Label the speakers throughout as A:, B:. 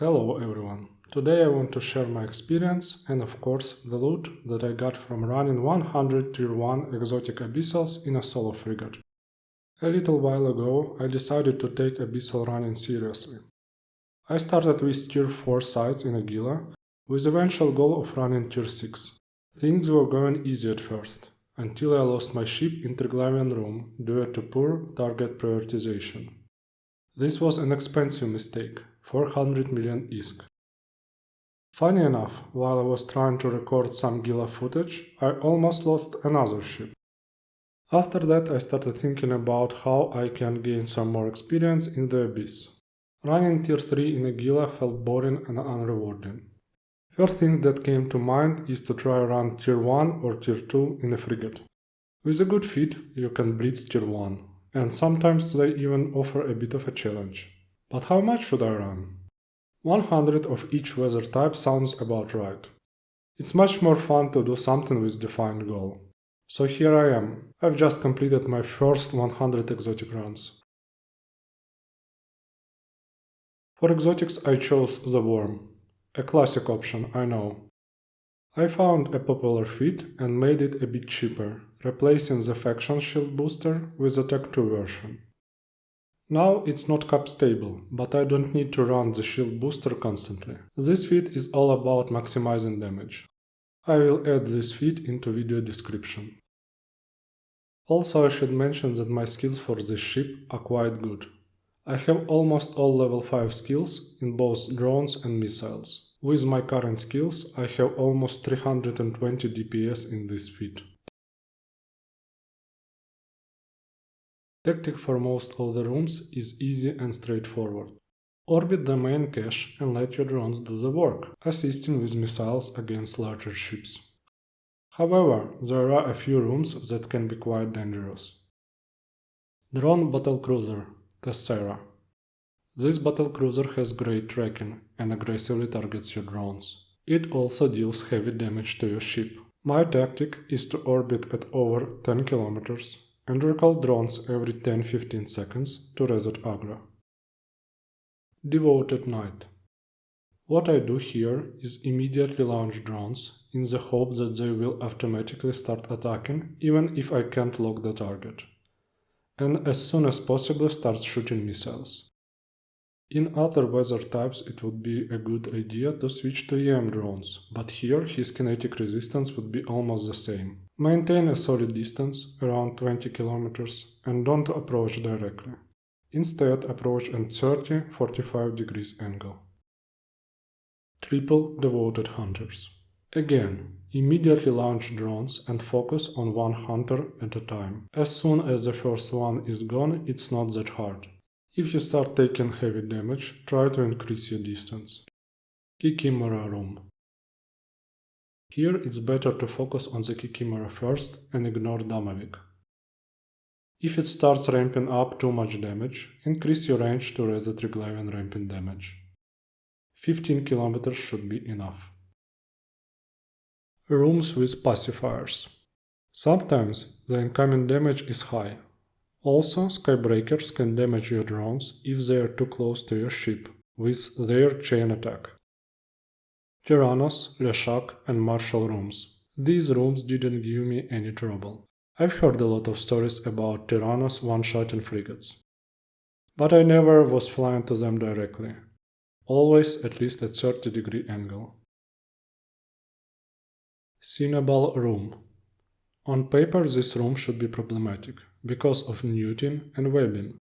A: Hello everyone, today I want to share my experience and of course the loot that I got from running 100 tier 1 exotic abyssals in a solo frigate. A little while ago I decided to take abyssal running seriously. I started with tier 4 sites in Aguila with eventual goal of running tier 6. Things were going easy at first, until I lost my ship in Triglavian room due to poor target prioritization. This was an expensive mistake, 400 million ISK. Funny enough, while I was trying to record some Gila footage, I almost lost another ship. After that I started thinking about how I can gain some more experience in the Abyss. Running tier 3 in Aguila felt boring and unrewarding. First thing that came to mind is to try run tier 1 or tier 2 in a frigate. With a good feed you can blitz tier 1, and sometimes they even offer a bit of a challenge. But how much should I run? 100 of each weather type sounds about right. It's much more fun to do something with defined goal. So here I am. I've just completed my first 100 exotic runs. For exotics I chose the Worm. A classic option, I know. I found a popular feed and made it a bit cheaper, replacing the faction shield booster with a Tech 2 version. Now it's not cap stable, but I don't need to run the shield booster constantly. This feed is all about maximizing damage. I will add this feed into video description. Also I should mention that my skills for this ship are quite good. I have almost all level 5 skills in both drones and missiles. With my current skills I have almost 320 DPS in this feed. Tactic for most of the rooms is easy and straightforward. Orbit the main cache and let your drones do the work, assisting with missiles against larger ships. However, there are a few rooms that can be quite dangerous. Drone Battlecruiser, Tessera. This battlecruiser has great tracking and aggressively targets your drones. It also deals heavy damage to your ship. My tactic is to orbit at over 10 km and recall drones every 10-15 seconds to reset aggro. Devoted Knight. What I do here is immediately launch drones in the hope that they will automatically start attacking even if I can't lock the target, and as soon as possible start shooting missiles. In other weather types it would be a good idea to switch to EM drones, but here his kinetic resistance would be almost the same. Maintain a solid distance, around 20 km, and don't approach directly. Instead approach at 30-45 degrees angle. Triple Devoted Hunters. Again, immediately launch drones and focus on one hunter at a time. As soon as the first one is gone, it's not that hard. If you start taking heavy damage, try to increase your distance. Kikimora Room. Here it's better to focus on the Kikimora first and ignore Damavik. If it starts ramping up too much damage, increase your range to raise the Triglavian ramping damage. 15 km should be enough. Rooms with pacifiers. Sometimes the incoming damage is high. Also, skybreakers can damage your drones if they are too close to your ship, with their chain attack. Tyrannos, Leshak and Marshall rooms. These rooms didn't give me any trouble. I've heard a lot of stories about Tyrannos one-shotting frigates. But I never was flying to them directly. Always at least at 30-degree angle. Cinnabal Room. On paper this room should be problematic, because of neuting and webbing,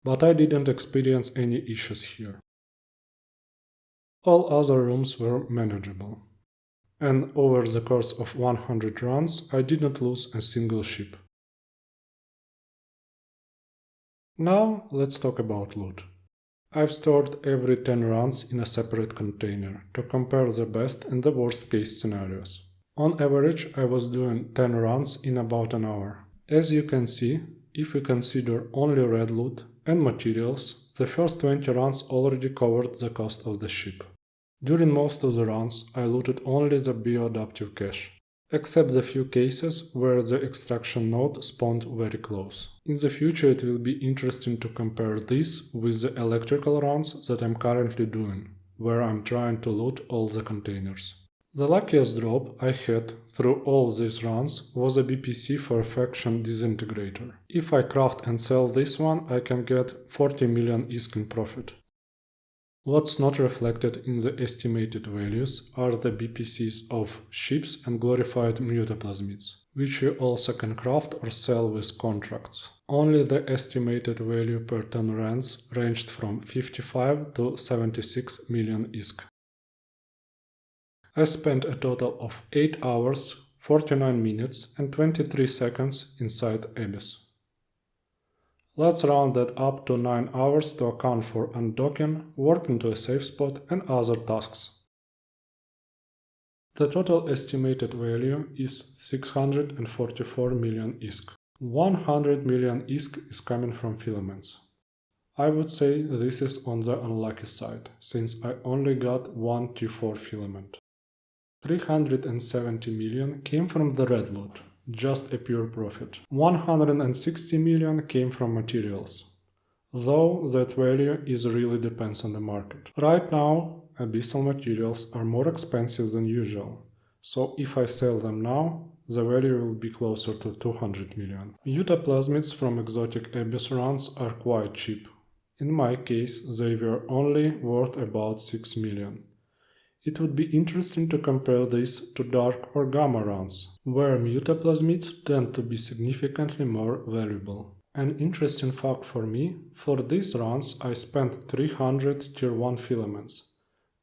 A: but I didn't experience any issues here. All other rooms were manageable, and over the course of 100 runs I didn't lose a single ship. Now let's talk about loot. I've stored every 10 runs in a separate container to compare the best and the worst case scenarios. On average I was doing 10 runs in about an hour. As you can see, if we consider only red loot and materials, the first 20 runs already covered the cost of the ship. During most of the runs I looted only the bioadaptive cache, except the few cases where the extraction node spawned very close. In the future it will be interesting to compare this with the electrical runs that I'm currently doing. where I'm trying to loot all the containers. The luckiest drop I had through all these runs was a BPC for Faction Disintegrator. If I craft and sell this one, I can get 40 million ISK in profit. What's not reflected in the estimated values are the BPCs of ships and glorified mutaplasmids, which you also can craft or sell with contracts. Only the estimated value per ton rands ranged from 55 to 76 million ISK. I spent a total of 8 hours, 49 minutes and 23 seconds inside Abyss. Let's round that up to 9 hours to account for undocking, warp into a safe spot and other tasks. The total estimated value is 644 million ISK. 100 million ISK is coming from filaments. I would say this is on the unlucky side, since I only got one T4 filament. 370 million came from the red loot, just a pure profit. 160 million came from materials, though that value really depends on the market. Right now, abyssal materials are more expensive than usual, so if I sell them now, the value will be closer to 200 million. Mutaplasmids from exotic abyss runs are quite cheap. In my case, they were only worth about 6 million. It would be interesting to compare this to dark or gamma runs, where mutaplasmids tend to be significantly more valuable. An interesting fact for me, for these runs I spent 300 tier 1 filaments,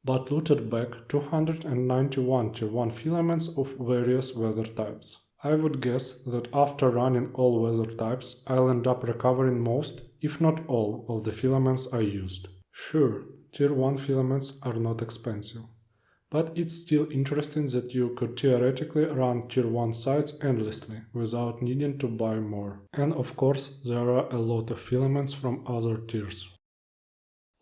A: but looted back 291 tier 1 filaments of various weather types. I would guess that after running all weather types, I'll end up recovering most, if not all, of the filaments I used. Sure, tier 1 filaments are not expensive, but it's still interesting that you could theoretically run tier 1 sites endlessly, without needing to buy more. And of course, there are a lot of filaments from other tiers.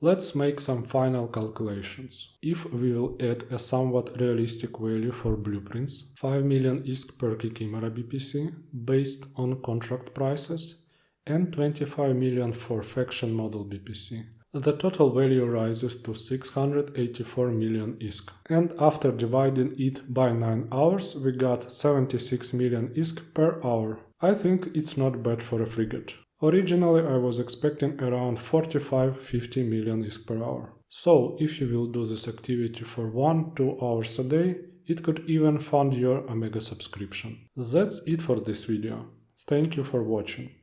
A: Let's make some final calculations. If we will add a somewhat realistic value for blueprints, 5 million ISK per Kikimera BPC, based on contract prices, and 25 million for faction model BPC. The total value rises to 684 million ISK, and after dividing it by 9 hours we got 76 million ISK per hour. I think it's not bad for a frigate. Originally I was expecting around 45-50 million ISK per hour. So if you will do this activity for 1-2 hours a day, it could even fund your Omega subscription. That's it for this video. Thank you for watching.